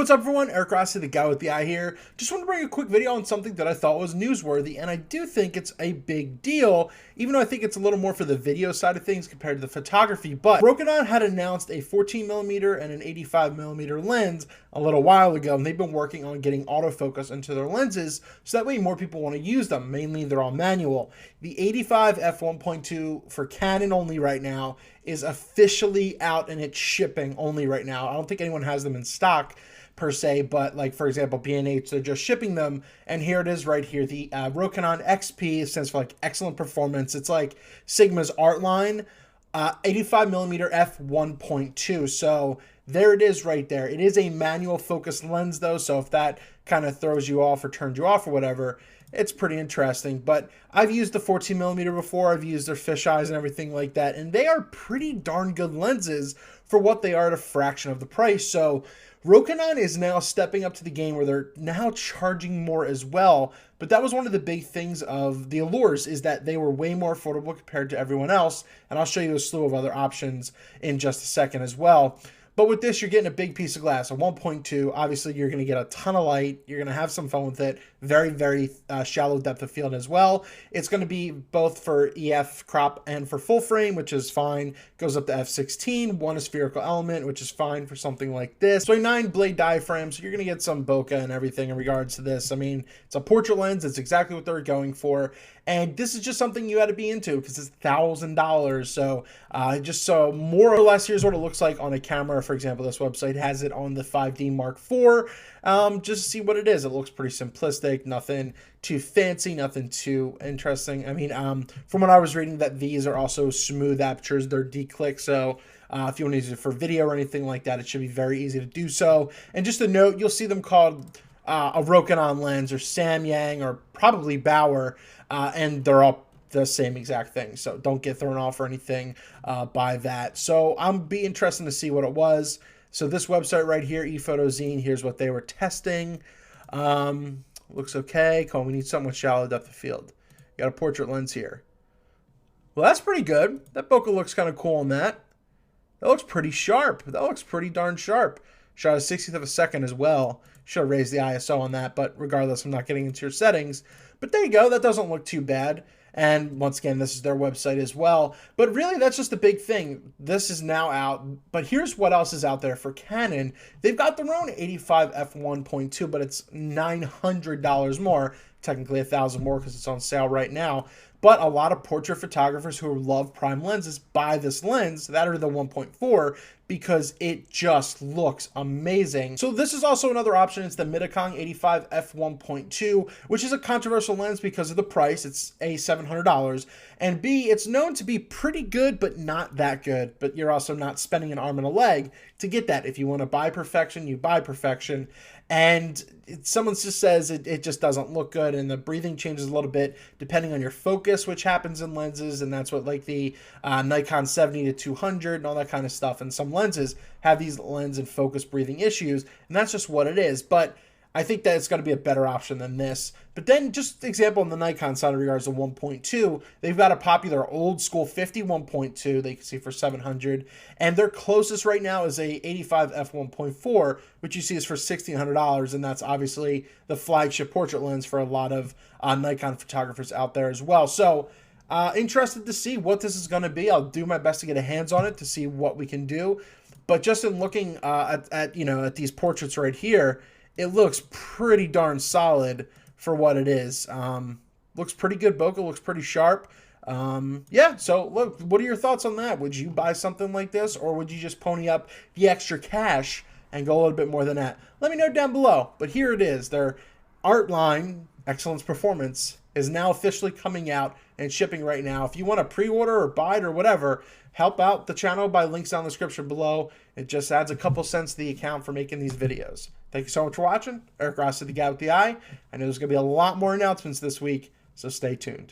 What's up everyone, Eric Rossi, the guy with the eye here. Just want to bring a quick video on something that I thought was newsworthy, and I do think it's a big deal, even though I think it's a little more for the video side of things compared to the photography. But Rokinon had announced a 14mm and an 85mm lens a little while ago, and they've been working on getting autofocus into their lenses so that way more people want to use them. Mainly they're all manual. The 85 f1.2 for Canon only right now is officially out, and it's shipping only right now. I don't think anyone has them in stock per se, but like for example B&H, they're just shipping them, and here it is right here. The Rokinon XP stands for like excellent performance. It's like Sigma's art line, 85mm f1.2. so there it is right there. It is a manual focus lens though, so if that kind of throws you off or turns you off or whatever, it's pretty interesting. But I've used the 14mm before. I've used their fisheyes and everything like that, and they are pretty darn good lenses for what they are at a fraction of the price. So Rokinon is now stepping up to the game where they're now charging more as well. But that was one of the big things of the allures, is that they were way more affordable compared to everyone else. And I'll show you a slew of other options in just a second as well. But with this, you're getting a big piece of glass, a 1.2. Obviously, you're going to get a ton of light. You're going to have some fun with it. Very, very shallow depth of field as well. It's going to be both for EF crop and for full frame, which is fine. Goes up to f16, one spherical element, which is fine for something like this. So a 9-blade diaphragm, so you're going to get some bokeh and everything in regards to this. I mean, it's a portrait lens. It's exactly what they're going for. And this is just something you had to be into because it's $1,000. So just so more or less, here's what it looks like on a camera. For example, this website has it on the 5D Mark IV. Just to see what it is. It looks pretty simplistic, nothing too fancy, nothing too interesting. I mean, from what I was reading, that these are also smooth apertures. They're D-click, so if you want to use it for video or anything like that, it should be very easy to do so. And just a note, you'll see them called a Rokinon lens or Samyang or probably Bauer, and they're all the same exact thing. So don't get thrown off or anything by that. So I'm be interested to see what it was. So this website right here, ePhotozine, here's what they were testing. Looks okay. Cool. We need something with shallow depth of field. You got a portrait lens here. Well, that's pretty good. That bokeh looks kind of cool on that. That looks pretty sharp. That looks pretty darn sharp. Shot a 60th of a second as well. Should have raised the ISO on that, but regardless, I'm not getting into your settings. But there you go. That doesn't look too bad. And once again, this is their website as well. But really, that's just the big thing. This is now out. But here's what else is out there for Canon. They've got their own 85 f1.2, but it's $900 more. Technically $1,000 more because it's on sale right now. But a lot of portrait photographers who love prime lenses buy this lens, that are the 1.4, because it just looks amazing. So this is also another option. It's the Nikon 85 f1.2, which is a controversial lens because of the price. It's A, $700, and B, it's known to be pretty good, but not that good. But you're also not spending an arm and a leg to get that. If you want to buy perfection, you buy perfection. And someone just says it just doesn't look good, and the breathing changes a little bit depending on your focus, which happens in lenses, and that's what like the Nikon 70-200 and all that kind of stuff. And some lenses have these lens and focus breathing issues, and that's just what it is. But I think that it's going to be a better option than this. But then, just example on the Nikon side in regards to 1.2, they've got a popular old school 50 1.2 they can see for $700, and their closest right now is a 85 f1.4, which you see is for $1,600, and that's obviously the flagship portrait lens for a lot of Nikon photographers out there as well. So interested to see what this is going to be. I'll do my best to get a hands on it to see what we can do. But just in looking at these portraits right here, it looks pretty darn solid for what it is. Looks pretty good. Bokeh looks pretty sharp. Yeah, so look, what are your thoughts on that? Would you buy something like this, or would you just pony up the extra cash and go a little bit more than that? Let me know down below. But here it is. Their art line, Excellence Performance, is now officially coming out and shipping right now. If you want to pre-order or buy it or whatever, help out the channel by links down in the description below. It just adds a couple cents to the account for making these videos. Thank you so much for watching. Eric Rossi, the guy with the eye. I know there's going to be a lot more announcements this week, so stay tuned.